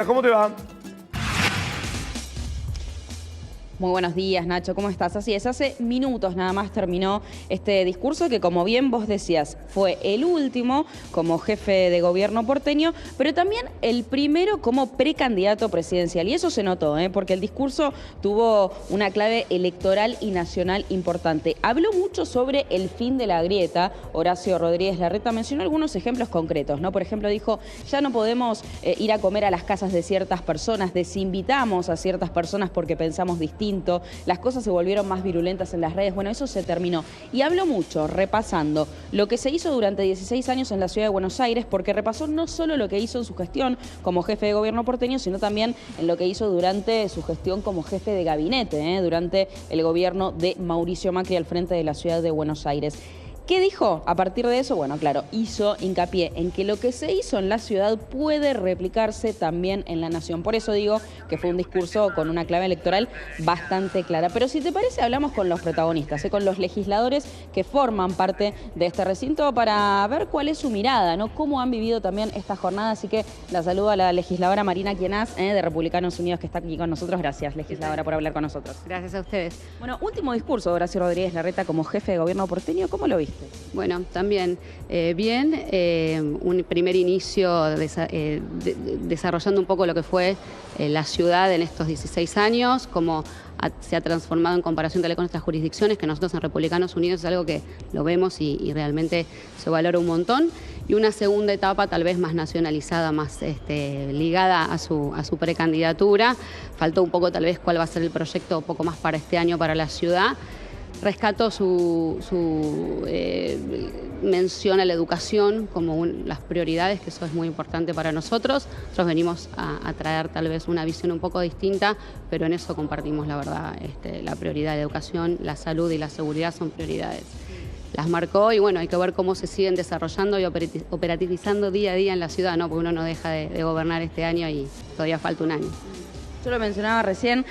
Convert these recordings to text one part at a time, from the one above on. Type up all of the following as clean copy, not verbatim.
¿Cómo te va? Muy buenos días, Nacho, ¿cómo estás? Así es, hace minutos nada más terminó este discurso que, como bien vos decías, fue el último como jefe de gobierno porteño, pero también el primero como precandidato presidencial. Y eso se notó, porque el discurso tuvo una clave electoral y nacional importante. Habló mucho sobre el fin de la grieta. Horacio Rodríguez Larreta mencionó algunos ejemplos concretos, ¿no? Por ejemplo, dijo, ya no podemos ir a comer a las casas de ciertas personas, desinvitamos a ciertas personas porque pensamos distinto. Las cosas se volvieron más virulentas en las redes. Bueno, eso se terminó. Y habló mucho, repasando lo que se hizo durante 16 años en la ciudad de Buenos Aires, porque repasó no solo lo que hizo en su gestión como jefe de gobierno porteño, sino también en lo que hizo durante su gestión como jefe de gabinete, durante el gobierno de Mauricio Macri al frente de la ciudad de Buenos Aires. ¿Qué dijo? A partir de eso, bueno, claro, hizo hincapié en que lo que se hizo en la ciudad puede replicarse también en la nación. Por eso digo que fue un discurso con una clave electoral bastante clara. Pero si te parece, hablamos con los protagonistas, con los legisladores que forman parte de este recinto para ver cuál es su mirada, ¿no? Cómo han vivido también esta jornada. Así que la saludo a la legisladora Marina Quienaz, de Republicanos Unidos, que está aquí con nosotros. Gracias, legisladora, por hablar con nosotros. Gracias a ustedes. Bueno, último discurso de Horacio Rodríguez Larreta como jefe de gobierno porteño. ¿Cómo lo viste? Bueno, también bien, un primer inicio desarrollando un poco lo que fue la ciudad en estos 16 años, cómo se ha transformado en comparación con nuestras jurisdicciones, que nosotros en Republicanos Unidos es algo que lo vemos y realmente se valora un montón. Y una segunda etapa tal vez más nacionalizada, más ligada a su precandidatura. Faltó un poco tal vez cuál va a ser el proyecto un poco más para este año para la ciudad. Rescató su mención a la educación como las prioridades, que eso es muy importante para nosotros. Nosotros venimos a traer tal vez una visión un poco distinta, pero en eso compartimos la verdad, la prioridad de la educación, la salud y la seguridad son prioridades. Las marcó y bueno, hay que ver cómo se siguen desarrollando y operativizando día a día en la ciudad, ¿no? Porque uno no deja de gobernar este año y todavía falta un año. Yo lo mencionaba recién,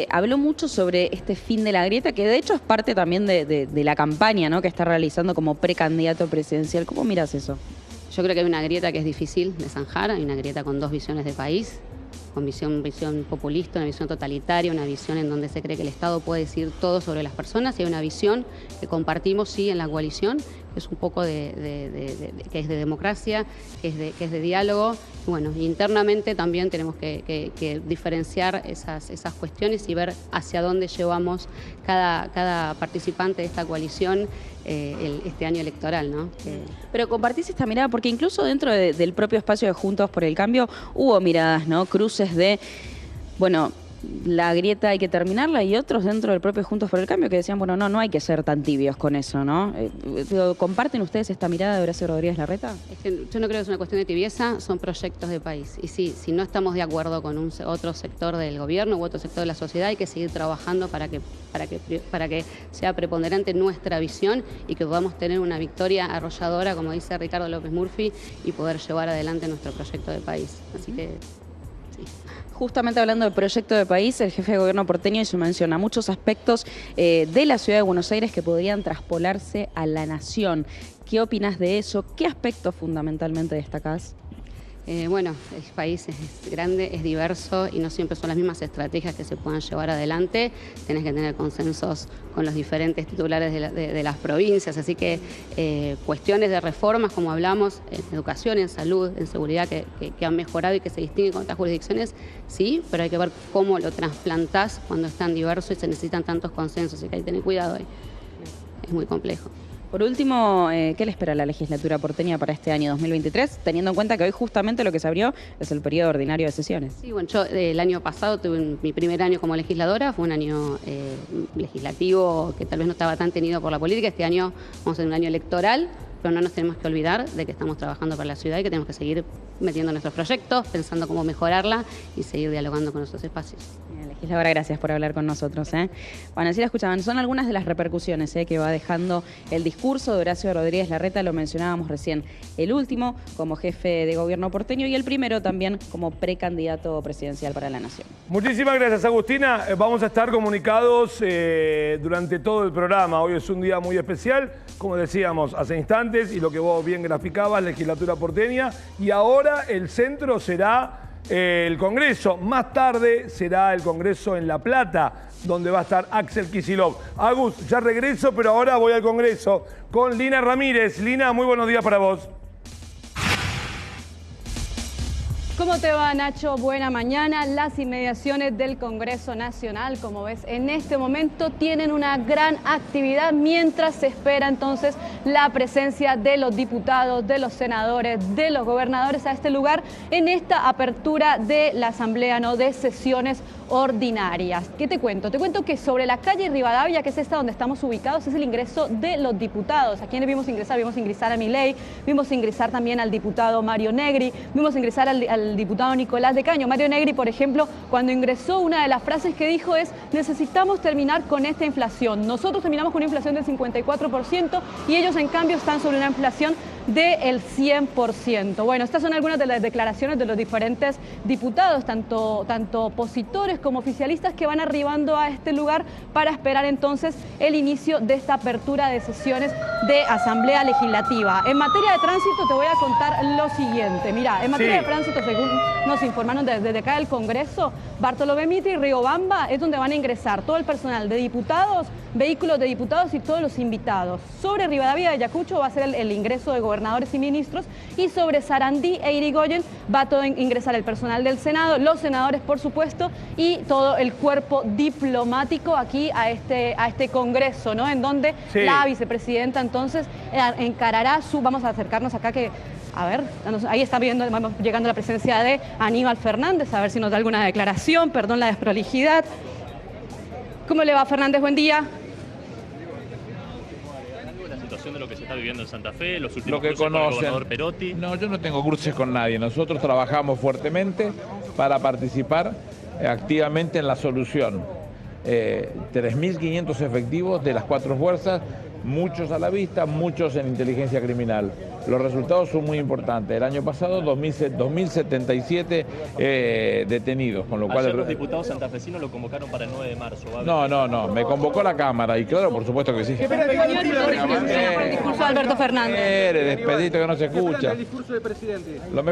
habló mucho sobre este fin de la grieta, que de hecho es parte también de la campaña, ¿no?, que está realizando como precandidato presidencial. ¿Cómo miras eso? Yo creo que hay una grieta que es difícil de zanjar, hay una grieta con dos visiones de país, con visión populista, una visión totalitaria, una visión en donde se cree que el Estado puede decir todo sobre las personas, y hay una visión que compartimos, sí, en la coalición, que es un poco que es de democracia, que es de diálogo. Y bueno, internamente también tenemos que diferenciar esas cuestiones y ver hacia dónde llevamos cada participante de esta coalición este año electoral, ¿no? Pero compartís esta mirada, porque incluso dentro del propio espacio de Juntos por el Cambio hubo miradas, ¿no?, cruces de, bueno, la grieta hay que terminarla, y otros dentro del propio Juntos por el Cambio que decían, bueno, no hay que ser tan tibios con eso, ¿no? ¿Comparten ustedes esta mirada de Horacio Rodríguez Larreta? Es que yo no creo que es una cuestión de tibieza, son proyectos de país. Y sí, si no estamos de acuerdo con otro sector del gobierno u otro sector de la sociedad, hay que seguir trabajando para que sea preponderante nuestra visión y que podamos tener una victoria arrolladora, como dice Ricardo López Murphy, y poder llevar adelante nuestro proyecto de país. Así que sí. Justamente hablando del proyecto de país, el jefe de gobierno porteño hizo mención a muchos aspectos de la ciudad de Buenos Aires que podrían traspolarse a la nación. ¿Qué opinas de eso? ¿Qué aspectos fundamentalmente destacás? Bueno, el país es grande, es diverso y no siempre son las mismas estrategias que se puedan llevar adelante. Tenés que tener consensos con los diferentes titulares de las provincias, así que cuestiones de reformas, como hablamos, en educación, en salud, en seguridad, que han mejorado y que se distinguen con otras jurisdicciones, sí, pero hay que ver cómo lo trasplantás cuando es tan diverso y se necesitan tantos consensos, así que hay que tener cuidado ahí. Es muy complejo. Por último, ¿qué le espera a la legislatura porteña para este año 2023, teniendo en cuenta que hoy justamente lo que se abrió es el periodo ordinario de sesiones? Sí, bueno, yo el año pasado tuve mi primer año como legisladora, fue un año legislativo que tal vez no estaba tan tenido por la política. Este año vamos a tener un año electoral, pero no nos tenemos que olvidar de que estamos trabajando para la ciudad y que tenemos que seguir metiendo nuestros proyectos, pensando cómo mejorarla y seguir dialogando con nuestros espacios. Bien, legisladora, gracias por hablar con nosotros. Bueno, así la escuchaban, son algunas de las repercusiones que va dejando el discurso de Horacio Rodríguez Larreta, lo mencionábamos recién, el último como jefe de gobierno porteño y el primero también como precandidato presidencial para la nación. Muchísimas gracias, Agustina. Vamos a estar comunicados durante todo el programa. Hoy es un día muy especial, como decíamos hace instantes, y lo que vos bien graficabas, legislatura porteña, y ahora el centro será el Congreso. Más tarde será el Congreso en La Plata, donde va a estar Axel Kicillof. Agus, ya regreso, pero ahora voy al Congreso con Lina Ramírez. Lina, muy buenos días para vos. ¿Cómo te va, Nacho? Buena mañana. Las inmediaciones del Congreso Nacional, como ves, en este momento tienen una gran actividad mientras se espera entonces la presencia de los diputados, de los senadores, de los gobernadores a este lugar en esta apertura de la Asamblea, ¿no?, de sesiones ordinarias. ¿Qué te cuento? Te cuento que sobre la calle Rivadavia, que es esta donde estamos ubicados, es el ingreso de los diputados. ¿A quiénes vimos ingresar? Vimos ingresar a Milei, vimos ingresar también al diputado Mario Negri, vimos ingresar al diputado Nicolás de Caño. Mario Negri, por ejemplo, cuando ingresó, una de las frases que dijo es: necesitamos terminar con esta inflación. Nosotros terminamos con una inflación del 54% y ellos, en cambio, están sobre una inflación del 100%. Bueno, estas son algunas de las declaraciones de los diferentes diputados, tanto opositores como oficialistas, que van arribando a este lugar para esperar entonces el inicio de esta apertura de sesiones de Asamblea Legislativa. En materia de tránsito te voy a contar lo siguiente. Mira, en materia de tránsito, según nos informaron desde acá del Congreso, Bartolomé Mitre y Riobamba es donde van a ingresar todo el personal de diputados, vehículos de diputados y todos los invitados. Sobre Rivadavia de Ayacucho va a ser el ingreso de gobernadores y ministros, y sobre Sarandí e Irigoyen va a ingresar el personal del Senado, los senadores, por supuesto, y todo el cuerpo diplomático aquí a este Congreso, ¿no?, en donde la vicepresidenta entonces encarará vamos a acercarnos acá, que a ver, ahí está llegando la presencia de Aníbal Fernández, a ver si nos da alguna declaración. Perdón la desprolijidad. ¿Cómo le va, Fernández? Buen día. La situación de lo que se está viviendo en Santa Fe, los últimos cruces con el gobernador Perotti. No, yo no tengo cruces con nadie. Nosotros trabajamos fuertemente para participar activamente en la solución. 3.500 efectivos de las 4 fuerzas, muchos a la vista, muchos en inteligencia criminal. Los resultados son muy importantes. El año pasado 2.077 detenidos, con lo cual... Ayer los diputados santafesinos lo convocaron para el 9 de marzo. No, me convocó la Cámara y claro, por supuesto que sí. ¿Qué el discurso de Alberto Fernández? Despedito que no se escucha. El discurso del presidente. Lo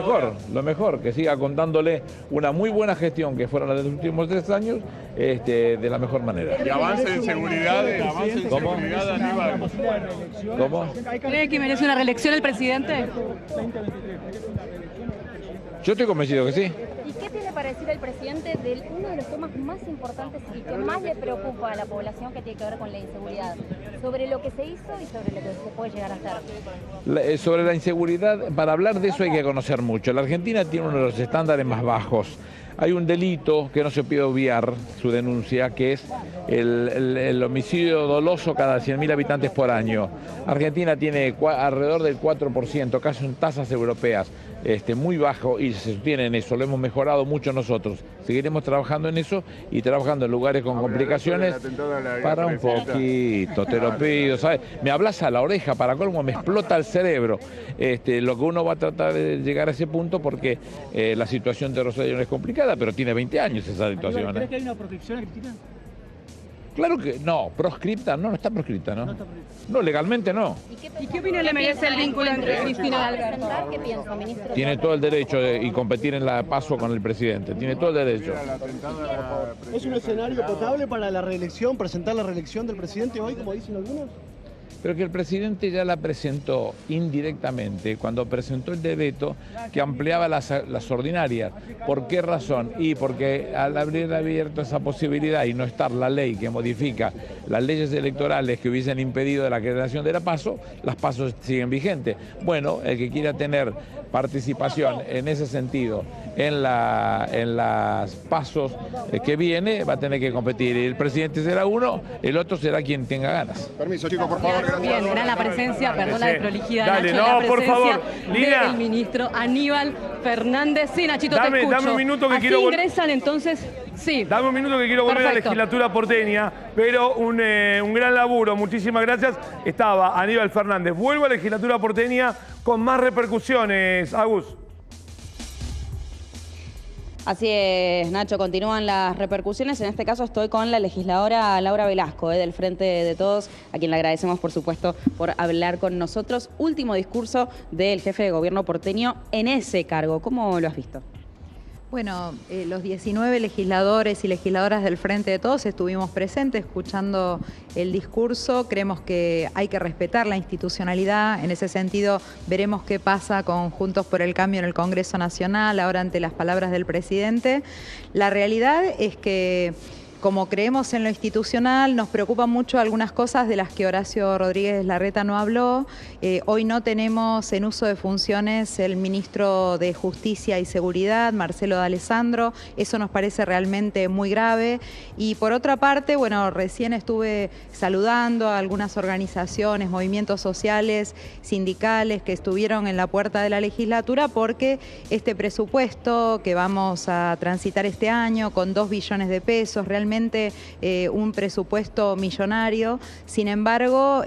mejor, que siga contándole una muy buena gestión que fueron las de los últimos 3 años, de la mejor manera. Y avance en seguridad, ¿Cómo? Aníbal. ¿Cómo? ¿Cree que merece una reelección el presidente? Yo estoy convencido que sí. ¿Y qué tiene para decir el presidente de uno de los temas más importantes y que más le preocupa a la población, que tiene que ver con la inseguridad? Sobre lo que se hizo y sobre lo que se puede llegar a hacer. Sobre la inseguridad, para hablar de eso hay que conocer mucho. La Argentina tiene uno de los estándares más bajos. Hay un delito que no se puede obviar su denuncia, que es el homicidio doloso cada 100.000 habitantes por año. Argentina tiene alrededor del 4%, casi en tasas europeas, muy bajo, y se sostiene en eso. Lo hemos mejorado mucho nosotros. Seguiremos trabajando en eso y trabajando en lugares con complicaciones. Para un poquito, te lo pido, ¿sabes? Me hablas a la oreja, para colmo me explota el cerebro. Lo que uno va a tratar de llegar a ese punto, porque la situación de Rosario es complicada, pero tiene 20 años esa situación. ¿Crees que hay una proscripción a Cristina? Claro que no, proscripta, no está proscripta, ¿no? No, legalmente no. ¿Y qué opinión le merece el vínculo entre Cristina y Alberto? ¿Qué piensa, ministro? Tiene todo el derecho de competir en la PASO con el presidente, tiene todo el derecho. ¿Es un escenario potable para la reelección, presentar la reelección del presidente hoy, como dicen algunos? Pero que el presidente ya la presentó indirectamente cuando presentó el decreto que ampliaba las ordinarias. ¿Por qué razón? Y porque al haber abierto esa posibilidad y no estar la ley que modifica las leyes electorales que hubiesen impedido la creación de la PASO, las PASO siguen vigentes. Bueno, el que quiera tener participación en ese sentido en las PASO que viene va a tener que competir. El presidente será uno, el otro será quien tenga ganas. Permiso, chicos, por favor. Bien, era la presencia, perdón la desprolijidad, Dale, Nacho, no, la por presencia favor, Lina. del ministro Aníbal Fernández. Sí, Nachito, Dame te escucho. un minuto que Así quiero ingresan entonces, sí. Dame un minuto que quiero volver a la Perfecto. legislatura porteña, pero un gran laburo, muchísimas gracias. Estaba Aníbal Fernández. Vuelvo a la legislatura porteña con más repercusiones, Agus. Así es, Nacho, continúan las repercusiones. En este caso estoy con la legisladora Laura Velasco, del Frente de Todos, a quien le agradecemos, por supuesto, por hablar con nosotros. Último discurso del jefe de gobierno porteño en ese cargo. ¿Cómo lo has visto? Bueno, los 19 legisladores y legisladoras del Frente de Todos estuvimos presentes escuchando el discurso. Creemos que hay que respetar la institucionalidad. En ese sentido, veremos qué pasa con Juntos por el Cambio en el Congreso Nacional, ahora ante las palabras del presidente. La realidad es que, como creemos en lo institucional, nos preocupan mucho algunas cosas de las que Horacio Rodríguez Larreta no habló. Hoy no tenemos en uso de funciones el ministro de Justicia y Seguridad, Marcelo D'Alessandro. Eso nos parece realmente muy grave. Y por otra parte, bueno, recién estuve saludando a algunas organizaciones, movimientos sociales, sindicales que estuvieron en la puerta de la legislatura porque este presupuesto que vamos a transitar este año con 2 billones de pesos, realmente un presupuesto millonario. Sin embargo,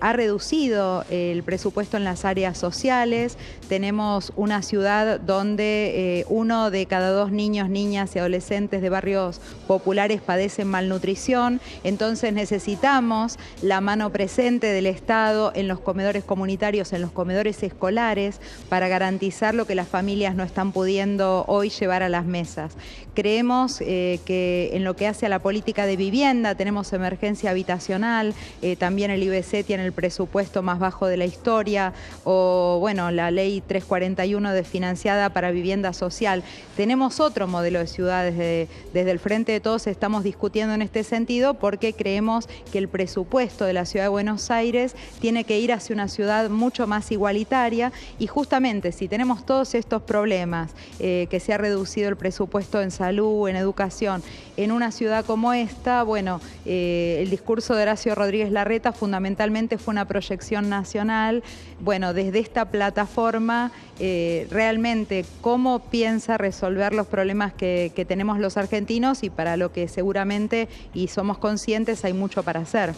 ha reducido el presupuesto en las áreas sociales. Tenemos una ciudad donde 1 de cada 2 niños, niñas y adolescentes de barrios populares padecen malnutrición. Entonces necesitamos la mano presente del Estado en los comedores comunitarios, en los comedores escolares, para garantizar lo que las familias no están pudiendo hoy llevar a las mesas. Creemos que en lo que hace a la política de vivienda tenemos emergencia habitacional, también el IBC tiene el presupuesto más bajo de la historia, o bueno, la ley 341 desfinanciada para vivienda social. Tenemos otro modelo de ciudades. Desde el Frente de Todos estamos discutiendo en este sentido porque creemos que el presupuesto de la Ciudad de Buenos Aires tiene que ir hacia una ciudad mucho más igualitaria, y justamente si tenemos todos estos problemas, que se ha reducido el presupuesto en salud, en educación, en una ciudad como esta, bueno, el discurso de Horacio Rodríguez Larreta fundamentalmente fue una proyección nacional. Bueno, desde esta plataforma, realmente cómo piensa resolver los problemas que tenemos los argentinos, y para lo que seguramente, y somos conscientes, hay mucho para hacer.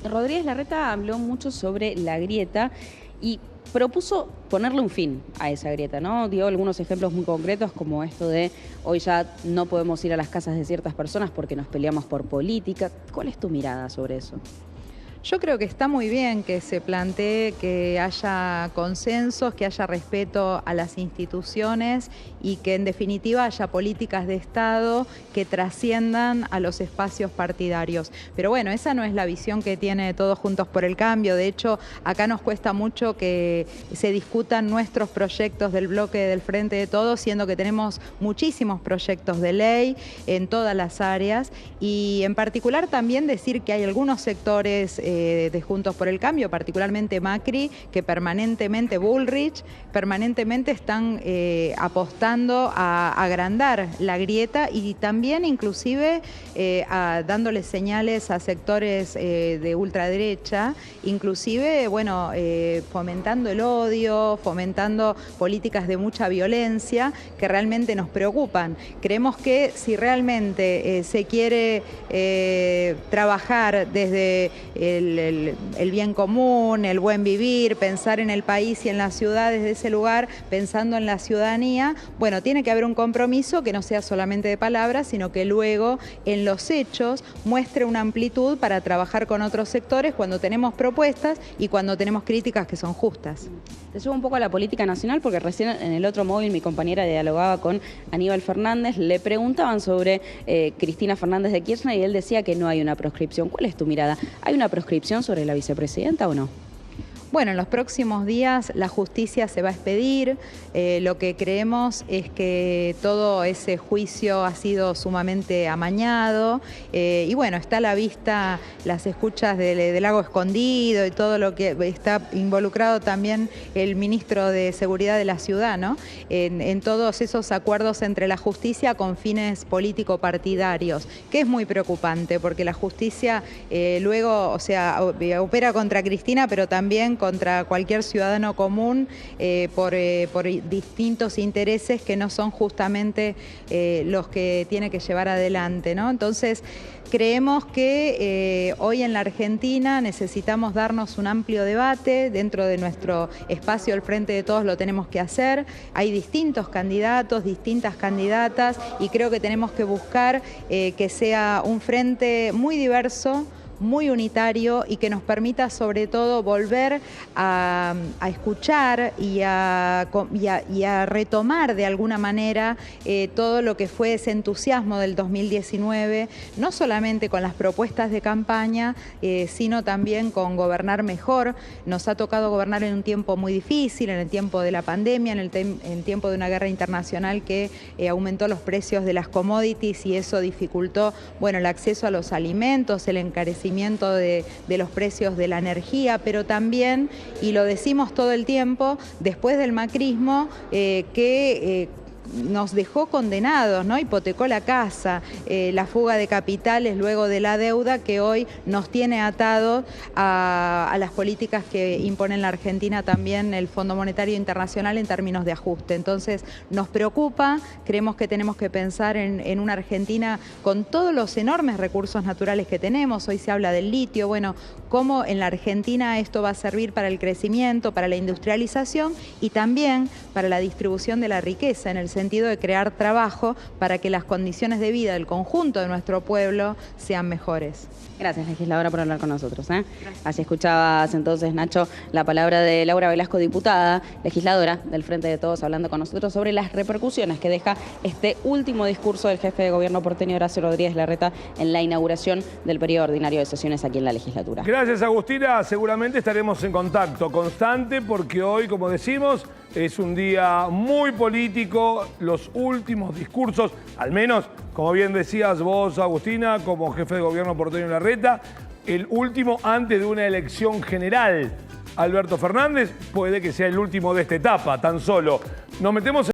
Rodríguez Larreta habló mucho sobre la grieta y propuso ponerle un fin a esa grieta, ¿no? Dio algunos ejemplos muy concretos, como esto de hoy ya no podemos ir a las casas de ciertas personas porque nos peleamos por política. ¿Cuál es tu mirada sobre eso? Yo creo que está muy bien que se plantee que haya consensos, que haya respeto a las instituciones y que en definitiva haya políticas de Estado que trasciendan a los espacios partidarios. Pero bueno, esa no es la visión que tiene Todos Juntos por el Cambio. De hecho, acá nos cuesta mucho que se discutan nuestros proyectos del bloque del Frente de Todos, siendo que tenemos muchísimos proyectos de ley en todas las áreas, y en particular también decir que hay algunos sectores de Juntos por el Cambio, particularmente Macri, que permanentemente, Bullrich, permanentemente están apostando a agrandar la grieta, y también inclusive dándole señales a sectores de ultraderecha, inclusive, bueno, fomentando el odio, fomentando políticas de mucha violencia que realmente nos preocupan. Creemos que si realmente se quiere trabajar desde el bien común, el buen vivir, pensar en el país y en la ciudad desde ese lugar, pensando en la ciudadanía, bueno, tiene que haber un compromiso que no sea solamente de palabras, sino que luego en los hechos muestre una amplitud para trabajar con otros sectores cuando tenemos propuestas y cuando tenemos críticas que son justas. Te llevo un poco a la política nacional, porque recién en el otro móvil mi compañera dialogaba con Aníbal Fernández, le preguntaban sobre Cristina Fernández de Kirchner y él decía que no hay una proscripción. ¿Cuál es tu mirada? ¿Hay una proscripción sobre la vicepresidenta o no? Bueno, en los próximos días la justicia se va a expedir. Lo que creemos es que todo ese juicio ha sido sumamente amañado. Y bueno, está a la vista las escuchas del Lago Escondido y todo lo que está involucrado también el ministro de Seguridad de la ciudad, ¿no? En todos esos acuerdos entre la justicia con fines político-partidarios, que es muy preocupante porque la justicia luego, o sea, opera contra Cristina, pero también contra cualquier ciudadano común por distintos intereses que no son justamente los que tiene que llevar adelante, ¿no? Entonces, creemos que hoy en la Argentina necesitamos darnos un amplio debate. Dentro de nuestro espacio del Frente de Todos lo tenemos que hacer. Hay distintos candidatos, distintas candidatas, y creo que tenemos que buscar que sea un frente muy diverso, muy unitario y que nos permita sobre todo volver a escuchar y a retomar de alguna manera todo lo que fue ese entusiasmo del 2019, no solamente con las propuestas de campaña, sino también con gobernar mejor. Nos ha tocado gobernar en un tiempo muy difícil, en el tiempo de la pandemia, en el tiempo de una guerra internacional que aumentó los precios de las commodities y eso dificultó, bueno, el acceso a los alimentos, el encarecimiento de los precios de la energía, pero también, y lo decimos todo el tiempo, después del macrismo, nos dejó condenados, ¿no? Hipotecó la casa, la fuga de capitales luego de la deuda que hoy nos tiene atados a las políticas que impone en la Argentina también el Fondo Monetario Internacional en términos de ajuste. Entonces nos preocupa, creemos que tenemos que pensar en una Argentina con todos los enormes recursos naturales que tenemos. Hoy se habla del litio, bueno, cómo en la Argentina esto va a servir para el crecimiento, para la industrialización y también para la distribución de la riqueza, en el sentido de crear trabajo para que las condiciones de vida del conjunto de nuestro pueblo sean mejores. Gracias, legisladora, por hablar con nosotros. Así escuchabas entonces, Nacho, la palabra de Laura Velasco, diputada, legisladora del Frente de Todos, hablando con nosotros sobre las repercusiones que deja este último discurso del jefe de gobierno porteño, Horacio Rodríguez Larreta, en la inauguración del periodo ordinario de sesiones aquí en la legislatura. Gracias, Agustina. Seguramente estaremos en contacto constante porque hoy, como decimos, es un día muy político. Los últimos discursos, al menos, como bien decías vos, Agustina, como jefe de gobierno porteño Larreta, el último antes de una elección general. Alberto Fernández puede que sea el último de esta etapa, tan solo. Nos metemos en